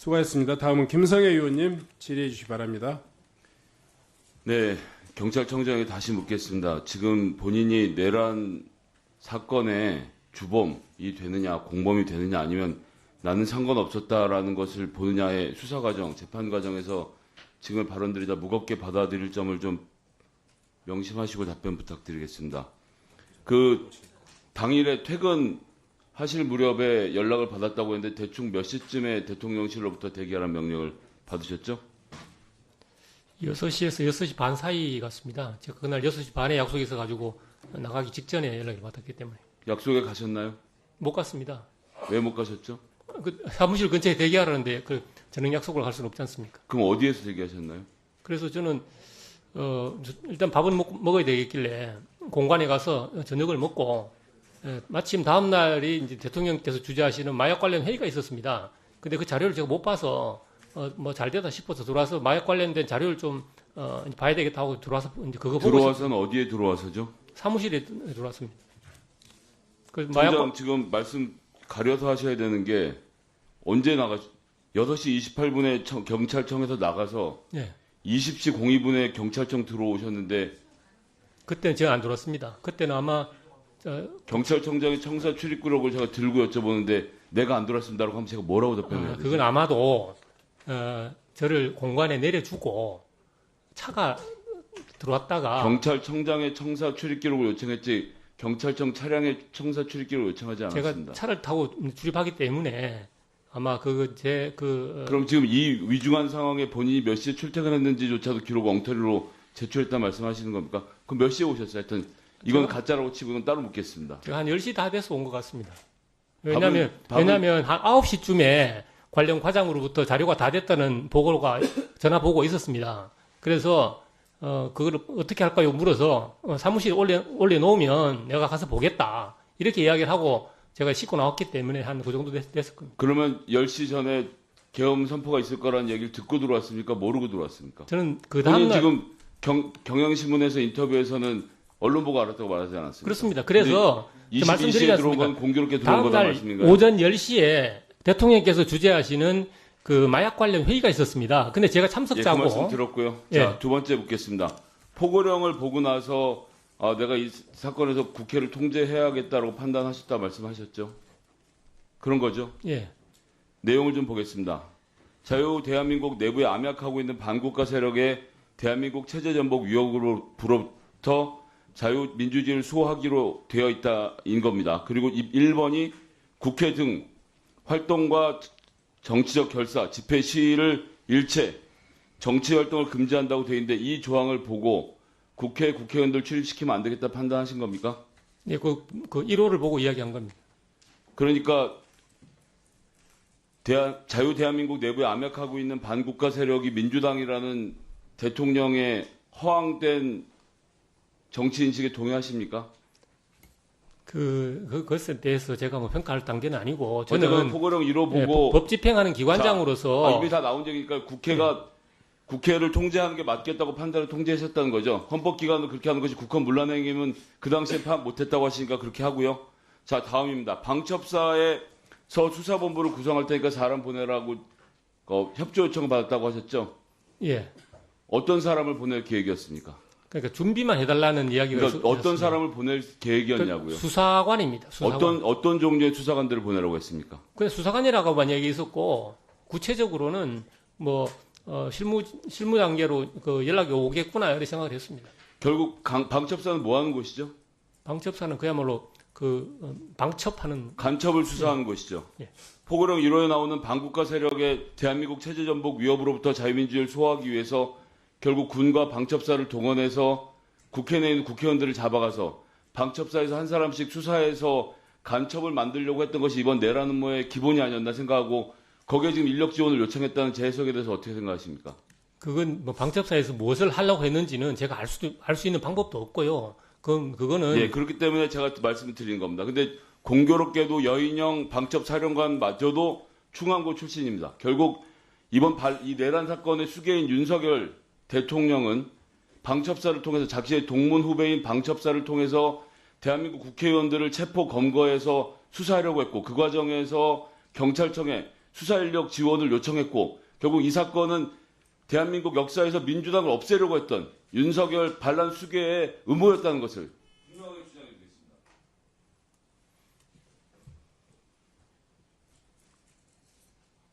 수고하셨습니다. 다음은 김성애 의원님 질의해 주시기 바랍니다. 네, 경찰청장에 다시 묻겠습니다. 지금 본인이 내란 사건의 주범이 되느냐, 공범이 되느냐, 아니면 나는 상관없었다라는 것을 보느냐의 수사 과정, 재판 과정에서 지금 발언들이 다 무겁게 받아들일 점을 좀 명심하시고 답변 부탁드리겠습니다. 그 당일에 퇴근하실 무렵에 연락을 받았다고 했는데 대충 몇 시쯤에 대통령실로부터 대기하라는 명령을 받으셨죠? 6시에서 6시 반 사이 같습니다. 제가 그날 6시 반에 약속이 있어가지고 나가기 직전에 연락을 받았기 때문에. 약속에 가셨나요? 못 갔습니다. 왜 못 가셨죠? 그 사무실 근처에 대기하라는데 그 저녁 약속을 할 수는 없지 않습니까? 그럼 어디에서 대기하셨나요? 그래서 저는 일단 밥은 먹어야 되겠길래 공관에 가서 저녁을 먹고 마침 다음 날이 이제 대통령께서 주재하시는 마약 관련 회의가 있었습니다. 근데 그 자료를 제가 못 봐서 뭐 잘 되다 싶어서 들어와서 마약 관련된 자료를 좀 이제 봐야 되겠다 하고 들어와서 이제 그거 보고 들어와서는 어디에 들어와서죠? 사무실에 들어왔습니다. 그 총장 지금 말씀 가려서 하셔야 되는 게 언제 6시 28분에 경찰청에서 나가서 네. 20시 02분에 경찰청 들어오셨는데 그때는 제가 안 들어왔습니다. 그때는 아마 경찰청장의 청사 출입구록을 제가 들고 여쭤보는데 내가 안 들어왔습니다라고 하면 제가 뭐라고 답변해야 되죠? 그건 아마도 저를 공관에 내려주고 차가 들어왔다가 경찰청장의 청사 출입기록을 요청했지 경찰청 차량의 청사 출입기록을 요청하지 않았습니다. 제가 차를 타고 출입하기 때문에 아마 그럼 지금 이 위중한 상황에 본인이 몇 시에 출퇴근했는지조차도 기록 엉터리로 제출했다 말씀하시는 겁니까? 그럼 몇 시에 오셨어요? 하여튼 이건 가짜라고 치고 이건 따로 묻겠습니다. 제가 한 10시 다 돼서 온 것 같습니다. 왜냐하면 한 9시쯤에 관련 과장으로부터 자료가 다 됐다는 보고가 전화 보고 있었습니다. 그래서 그걸 어떻게 할까요? 물어서 사무실에 올려놓으면 내가 가서 보겠다. 이렇게 이야기를 하고 제가 씻고 나왔기 때문에 한 그 정도 됐을 겁니다. 그러면 10시 전에 계엄 선포가 있을 거라는 얘기를 듣고 들어왔습니까? 모르고 들어왔습니까? 저는 그 다음날 지금 경향신문에서 인터뷰에서는 언론 보고 알았다고 말하지 않았습니까? 그렇습니다. 그래서 22시에 들어온 건 공교롭게 들어온 거다 다음날 말씀인가요? 오전 10시에 대통령께서 주재하시는 그 마약 관련 회의가 있었습니다. 근데 제가 참석자고. 그 말씀 들었고요. 예. 자, 두 번째 묻겠습니다. 포고령을 보고 나서 내가 이 사건에서 국회를 통제해야겠다고 판단하셨다 말씀하셨죠? 그런 거죠? 예. 내용을 좀 보겠습니다. 자유 대한민국 내부에 암약하고 있는 반국가 세력의 대한민국 체제전복 위협으로부터 자유민주주의를 수호하기로 되어 있다인 겁니다. 그리고 1번이 국회 등 활동과 정치적 결사, 집회 시위를 일체 정치 활동을 금지한다고 되어 있는데 이 조항을 보고 국회의원들 출입시키면 안 되겠다 판단하신 겁니까? 예, 그 1호를 보고 이야기한 겁니다. 그러니까 자유 대한민국 내부에 암약하고 있는 반국가 세력이 민주당이라는 대통령의 허황된 정치 인식에 동의하십니까? 그것에 대해서 제가 뭐 평가할 단계는 아니고 저는 저는 포고령 1호 예, 보고 법 집행하는 기관장으로서 이미 다 나온 얘기니까 국회를 통제하는 게 맞겠다고 판단을 통제하셨다는 거죠. 헌법기관도 그렇게 하는 것이 국헌 문란행위면 그 당시에 파악 못했다고 하시니까 그렇게 하고요. 자, 다음입니다. 방첩사에서 수사본부를 구성할 테니까 사람 보내라고 협조 요청을 받았다고 하셨죠? 예. 어떤 사람을 보낼 계획이었습니까? 그러니까 준비만 해달라는 이야기가 그러니까 어떤 있었습니다. 사람을 보낼 계획이었냐고요? 수사관입니다. 수사관. 어떤 종류의 수사관들을 보내라고 했습니까? 그냥 수사관이라고만 얘기 있었고 구체적으로는 뭐 실무 단계로 그 연락이 오겠구나 이렇게 생각을 했습니다. 결국 방첩사는 뭐 하는 곳이죠? 방첩사는 그야말로 방첩하는 간첩을 수사하는 곳이죠. 예. 포고령 1호에 나오는 반국가 세력의 대한민국 체제전복 위협으로부터 자유민주주의를 수호하기 위해서 결국 군과 방첩사를 동원해서 국회 내에 있는 국회의원들을 잡아가서 방첩사에서 한 사람씩 수사해서 간첩을 만들려고 했던 것이 이번 내란 음모의 기본이 아니었나 생각하고 거기에 지금 인력 지원을 요청했다는 제 해석에 대해서 어떻게 생각하십니까? 그건 뭐 방첩사에서 무엇을 하려고 했는지는 제가 알 수 있는 방법도 없고요. 그거는 예, 그렇기 때문에 제가 말씀을 드린 겁니다. 근데 공교롭게도 여인영 방첩사령관마저도 충안고 출신입니다. 결국 이번 이 내란 사건의 수괴인 윤석열 대통령은 방첩사를 통해서 자기의 동문 후배인 방첩사를 통해서 대한민국 국회의원들을 체포 검거해서 수사하려고 했고 그 과정에서 경찰청에 수사 인력 지원을 요청했고 결국 이 사건은 대한민국 역사에서 민주당을 없애려고 했던 윤석열 반란 수괴의 음모였다는 것을